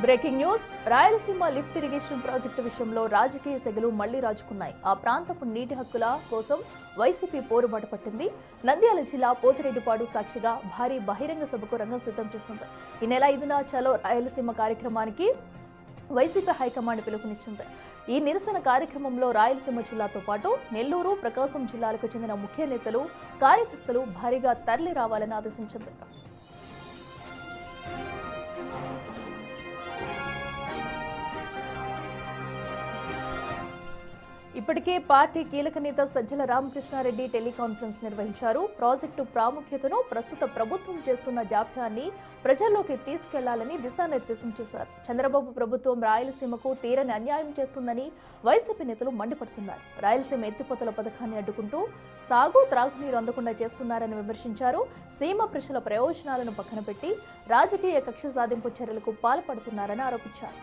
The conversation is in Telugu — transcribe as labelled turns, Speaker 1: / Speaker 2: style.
Speaker 1: Breaking news. Rayalaseema lift irrigation project విషయంలో రాజకీయ సెగలు మళ్లీ రాజుకున్నాయి. ఆ ప్రాంతపు నీటి హక్కుల కోసం వైసీపీ పోరుబాటు పట్టింది. నంద్యాల జిల్లా పోతిరెడ్డిపాడు సాక్షిగా భారీ బహిరంగ సభకు రంగం సిద్ధం చేసింది. ఈ నెల 5న చలో రాయలసీమ కార్యక్రమానికి వైసీపీ హైకమాండ్ పిలుపునిచ్చింది. ఈ నిరసన కార్యక్రమంలో రాయలసీమ జిల్లాతో పాటు నెల్లూరు, ప్రకాశం జిల్లాలకు చెందిన ముఖ్య నేతలు, కార్యకర్తలు భారీగా తరలి రావాలని ఆదేశించింది. ఇప్పటికే పార్టీ కీలక నేత సజ్జల రామకృష్ణారెడ్డి టెలికాన్ఫరెన్స్ నిర్వహించారు. ప్రాజెక్టు ప్రాముఖ్యతను, ప్రస్తుత ప్రభుత్వం చేస్తున్న జాప్యాన్ని ప్రజల్లోకి తీసుకెళ్లాలని దిశానిర్దేశం చేశారు. చంద్రబాబు ప్రభుత్వం రాయలసీమకు తీరని అన్యాయం చేస్తుందని వైసీపీ నేతలు మండిపడుతున్నారు. రాయలసీమ ఎత్తిపోతల పథకాన్ని అడ్డుకుంటూ సాగు, త్రాగునీరు అందకుండా చేస్తున్నారని విమర్శించారు. సీమ ప్రజల ప్రయోజనాలను పక్కన పెట్టి రాజకీయ కక్ష సాధింపు చర్యలకు పాల్పడుతున్నారని ఆరోపించారు.